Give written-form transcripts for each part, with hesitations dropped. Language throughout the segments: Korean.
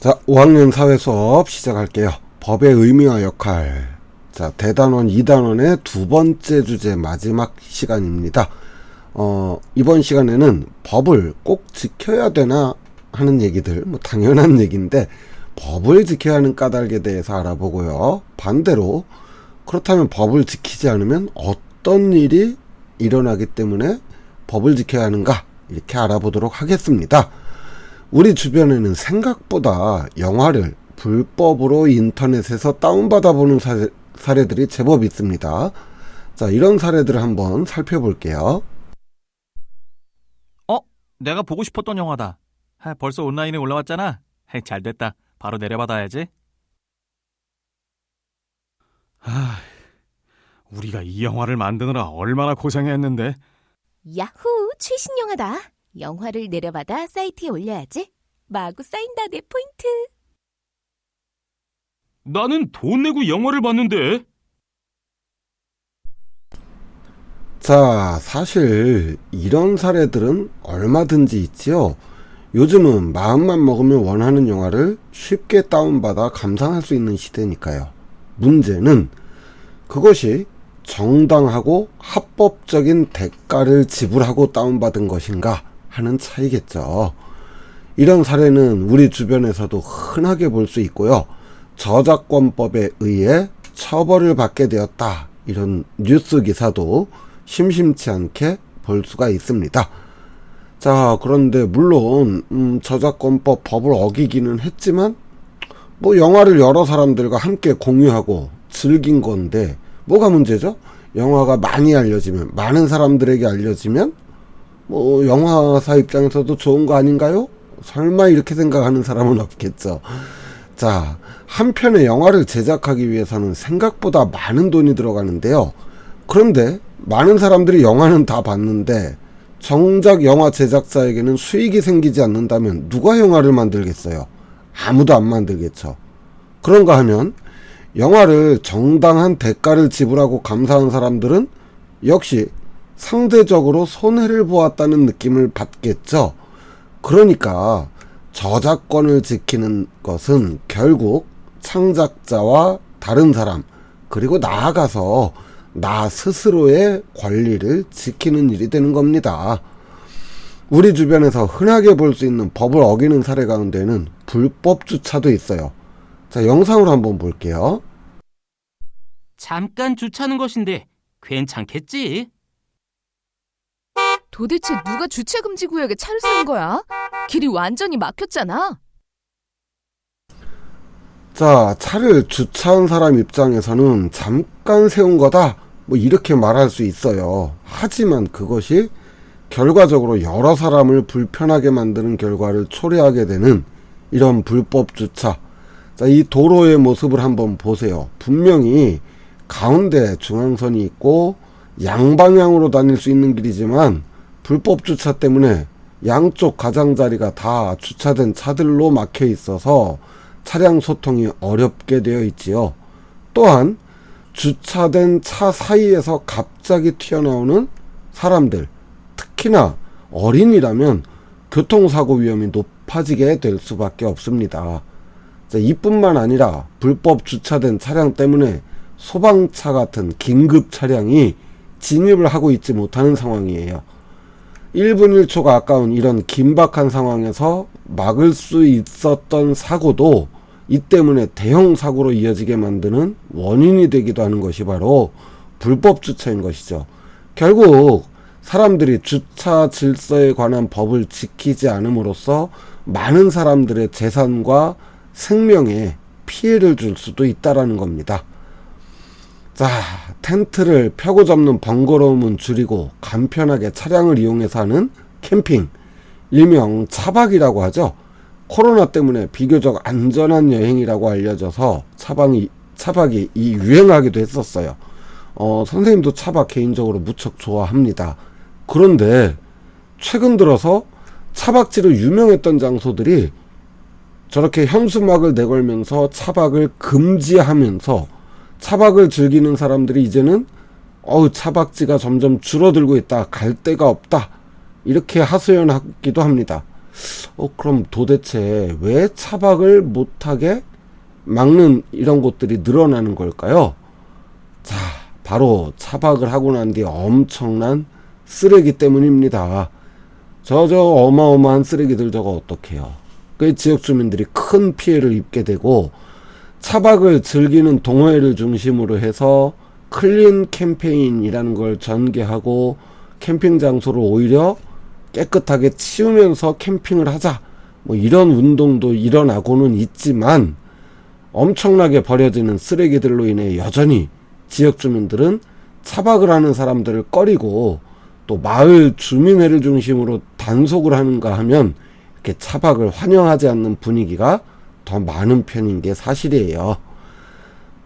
자, 5학년 사회 수업 시작할게요. 법의 의미와 역할. 자, 대단원 2단원의 두 번째 주제 마지막 시간입니다. 이번 시간에는 법을 꼭 지켜야 되나 하는 얘기들, 당연한 얘기인데 법을 지켜야 하는 까닭에 대해서 알아보고요. 반대로 그렇다면 법을 지키지 않으면 어떤 일이 일어나기 때문에 법을 지켜야 하는가, 이렇게 알아보도록 하겠습니다. 우리 주변에는 생각보다 영화를 불법으로 인터넷에서 다운받아 보는 사례들이 제법 있습니다. 자, 이런 사례들을 한번 살펴볼게요. 내가 보고 싶었던 영화다. 벌써 온라인에 올라왔잖아. 잘됐다. 바로 내려받아야지. 우리가 이 영화를 만드느라 얼마나 고생했는데. 야호! 최신 영화다. 영화를 내려받아 사이트에 올려야지. 마구 쌓인다 내 포인트. 나는 돈 내고 영화를 봤는데. 자, 사실 이런 사례들은 얼마든지 있지요. 요즘은 마음만 먹으면 원하는 영화를 쉽게 다운받아 감상할 수 있는 시대니까요. 문제는 그것이 정당하고 합법적인 대가를 지불하고 다운받은 것인가 하는 차이겠죠. 이런 사례는 우리 주변에서도 흔하게 볼 수 있고요. 저작권법에 의해 처벌을 받게 되었다, 이런 뉴스 기사도 심심치 않게 볼 수가 있습니다. 자, 그런데 물론 저작권법 법을 어기기는 했지만 영화를 여러 사람들과 함께 공유하고 즐긴 건데 뭐가 문제죠? 영화가 많이 알려지면, 많은 사람들에게 알려지면 영화사 입장에서도 좋은 거 아닌가요? 설마 이렇게 생각하는 사람은 없겠죠. 자, 한편의 영화를 제작하기 위해서는 생각보다 많은 돈이 들어가는데요. 그런데 많은 사람들이 영화는 다 봤는데 정작 영화 제작사에게는 수익이 생기지 않는다면 누가 영화를 만들겠어요? 아무도 안 만들겠죠. 그런가 하면 영화를 정당한 대가를 지불하고 감사한 사람들은 역시 상대적으로 손해를 보았다는 느낌을 받겠죠. 그러니까 저작권을 지키는 것은 결국 창작자와 다른 사람, 그리고 나아가서 나 스스로의 권리를 지키는 일이 되는 겁니다. 우리 주변에서 흔하게 볼 수 있는 법을 어기는 사례 가운데는 불법 주차도 있어요. 자, 영상으로 한번 볼게요. 잠깐 주차하는 것인데 괜찮겠지? 도대체 누가 주차금지 구역에 차를 세운 거야? 길이 완전히 막혔잖아. 자, 차를 주차한 사람 입장에서는 잠깐 세운 거다, 이렇게 말할 수 있어요. 하지만 그것이 결과적으로 여러 사람을 불편하게 만드는 결과를 초래하게 되는 이런 불법 주차. 자, 이 도로의 모습을 한번 보세요. 분명히 가운데 중앙선이 있고 양방향으로 다닐 수 있는 길이지만 불법 주차 때문에 양쪽 가장자리가 다 주차된 차들로 막혀 있어서 차량 소통이 어렵게 되어 있지요. 또한 주차된 차 사이에서 갑자기 튀어나오는 사람들, 특히나 어린이라면 교통사고 위험이 높아지게 될 수밖에 없습니다. 자, 이뿐만 아니라 불법 주차된 차량 때문에 소방차 같은 긴급 차량이 진입을 하고 있지 못하는 상황이에요. 1분 1초가 아까운 이런 긴박한 상황에서 막을 수 있었던 사고도 이 때문에 대형 사고로 이어지게 만드는 원인이 되기도 하는 것이 바로 불법 주차인 것이죠. 결국 사람들이 주차 질서에 관한 법을 지키지 않음으로써 많은 사람들의 재산과 생명에 피해를 줄 수도 있다라는 겁니다. 자, 텐트를 펴고 접는 번거로움은 줄이고 간편하게 차량을 이용해서 하는 캠핑, 일명 차박이라고 하죠. 코로나 때문에 비교적 안전한 여행이라고 알려져서 차박이 유행하기도 했었어요. 선생님도 차박 개인적으로 무척 좋아합니다. 그런데 최근 들어서 차박지로 유명했던 장소들이 저렇게 현수막을 내걸면서 차박을 금지하면서 차박을 즐기는 사람들이 이제는 차박지가 점점 줄어들고 있다, 갈 데가 없다, 이렇게 하소연하기도 합니다. 그럼 도대체 왜 차박을 못하게 막는 이런 곳들이 늘어나는 걸까요? 자, 바로 차박을 하고 난 뒤에 엄청난 쓰레기 때문입니다. 저 어마어마한 쓰레기들 저거 어떡해요. 그 지역 주민들이 큰 피해를 입게 되고, 차박을 즐기는 동호회를 중심으로 해서 클린 캠페인이라는 걸 전개하고 캠핑 장소를 오히려 깨끗하게 치우면서 캠핑을 하자, 뭐 이런 운동도 일어나고는 있지만, 엄청나게 버려지는 쓰레기들로 인해 여전히 지역 주민들은 차박을 하는 사람들을 꺼리고, 또 마을 주민회를 중심으로 단속을 하는가 하면 이렇게 차박을 환영하지 않는 분위기가 더 많은 편인 게 사실이에요.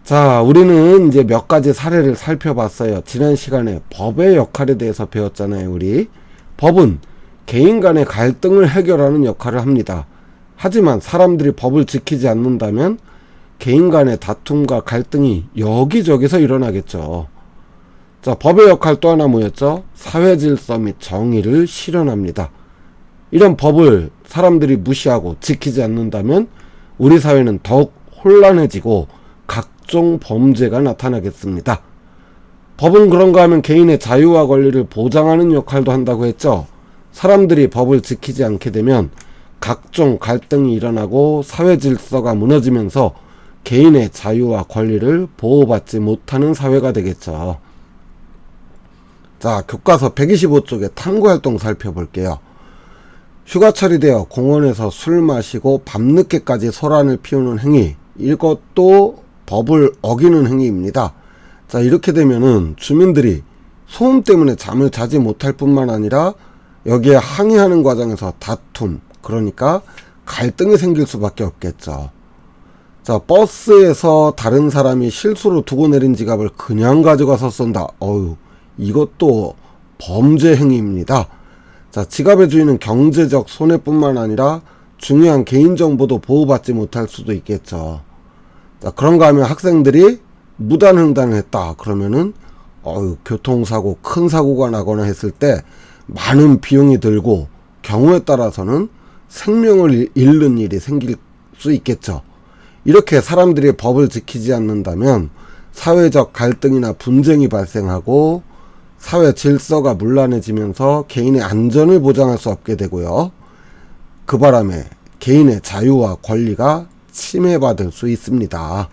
자, 우리는 이제 몇 가지 사례를 살펴봤어요. 지난 시간에 법의 역할에 대해서 배웠잖아요. 우리 법은 개인 간의 갈등을 해결하는 역할을 합니다. 하지만 사람들이 법을 지키지 않는다면 개인 간의 다툼과 갈등이 여기저기서 일어나겠죠. 자, 법의 역할 또 하나 뭐였죠? 사회 질서 및 정의를 실현합니다. 이런 법을 사람들이 무시하고 지키지 않는다면 우리 사회는 더욱 혼란해지고 각종 범죄가 나타나겠습니다. 법은 그런가 하면 개인의 자유와 권리를 보장하는 역할도 한다고 했죠. 사람들이 법을 지키지 않게 되면 각종 갈등이 일어나고 사회 질서가 무너지면서 개인의 자유와 권리를 보호받지 못하는 사회가 되겠죠. 자, 교과서 125쪽에 탐구활동 살펴볼게요. 휴가철이 되어 공원에서 술 마시고 밤늦게까지 소란을 피우는 행위, 이것도 법을 어기는 행위입니다. 자, 이렇게 되면은 주민들이 소음 때문에 잠을 자지 못할 뿐만 아니라 여기에 항의하는 과정에서 다툼, 그러니까 갈등이 생길 수밖에 없겠죠. 자, 버스에서 다른 사람이 실수로 두고 내린 지갑을 그냥 가져가서 쏜다. 이것도 범죄 행위입니다. 자, 지갑의 주인은 경제적 손해뿐만 아니라 중요한 개인정보도 보호받지 못할 수도 있겠죠. 자, 그런가 하면 학생들이 무단횡단을 했다. 그러면은 교통사고, 큰 사고가 나거나 했을 때 많은 비용이 들고 경우에 따라서는 생명을 잃는 일이 생길 수 있겠죠. 이렇게 사람들이 법을 지키지 않는다면 사회적 갈등이나 분쟁이 발생하고 사회 질서가 문란해지면서 개인의 안전을 보장할 수 없게 되고요. 그 바람에 개인의 자유와 권리가 침해받을 수 있습니다.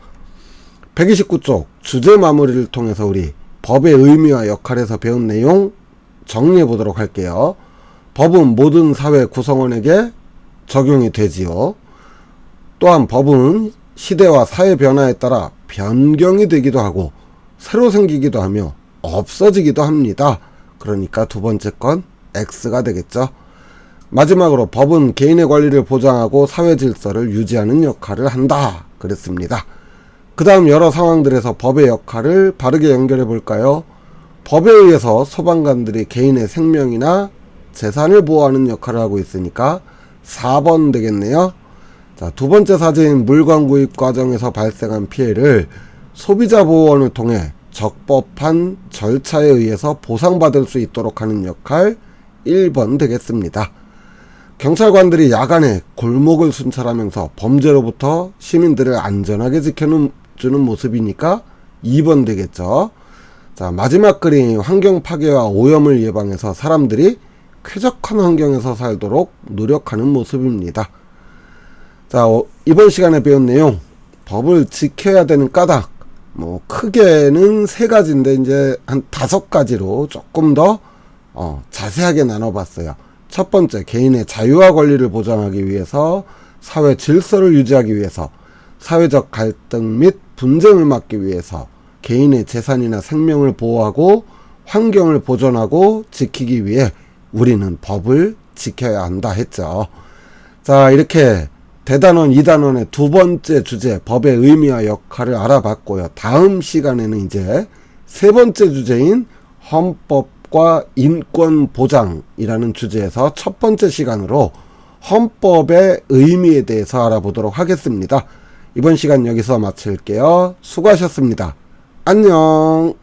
129쪽 주제 마무리를 통해서 우리 법의 의미와 역할에서 배운 내용 정리해 보도록 할게요. 법은 모든 사회 구성원에게 적용이 되지요. 또한 법은 시대와 사회 변화에 따라 변경이 되기도 하고 새로 생기기도 하며 없어지기도 합니다. 그러니까 두 번째 건 X가 되겠죠. 마지막으로 법은 개인의 권리를 보장하고 사회 질서를 유지하는 역할을 한다. 그랬습니다. 그 다음 여러 상황들에서 법의 역할을 바르게 연결해 볼까요? 법에 의해서 소방관들이 개인의 생명이나 재산을 보호하는 역할을 하고 있으니까 4번 되겠네요. 자, 두 번째 사제인 물건 구입 과정에서 발생한 피해를 소비자보호원을 통해 적법한 절차에 의해서 보상받을 수 있도록 하는 역할 1번 되겠습니다. 경찰관들이 야간에 골목을 순찰하면서 범죄로부터 시민들을 안전하게 지켜주는 모습이니까 2번 되겠죠. 자, 마지막 그림 환경 파괴와 오염을 예방해서 사람들이 쾌적한 환경에서 살도록 노력하는 모습입니다. 자, 이번 시간에 배운 내용, 법을 지켜야 되는 까닭, 크게는 3가지인데 이제 한 5가지로 조금 더 자세하게 나눠봤어요. 첫 번째, 개인의 자유와 권리를 보장하기 위해서, 사회 질서를 유지하기 위해서, 사회적 갈등 및 분쟁을 막기 위해서, 개인의 재산이나 생명을 보호하고 환경을 보존하고 지키기 위해 우리는 법을 지켜야 한다 했죠. 자, 이렇게 대단원 2단원의 두 번째 주제 법의 의미와 역할을 알아봤고요. 다음 시간에는 이제 세 번째 주제인 헌법과 인권 보장이라는 주제에서 첫 번째 시간으로 헌법의 의미에 대해서 알아보도록 하겠습니다. 이번 시간 여기서 마칠게요. 수고하셨습니다. 안녕.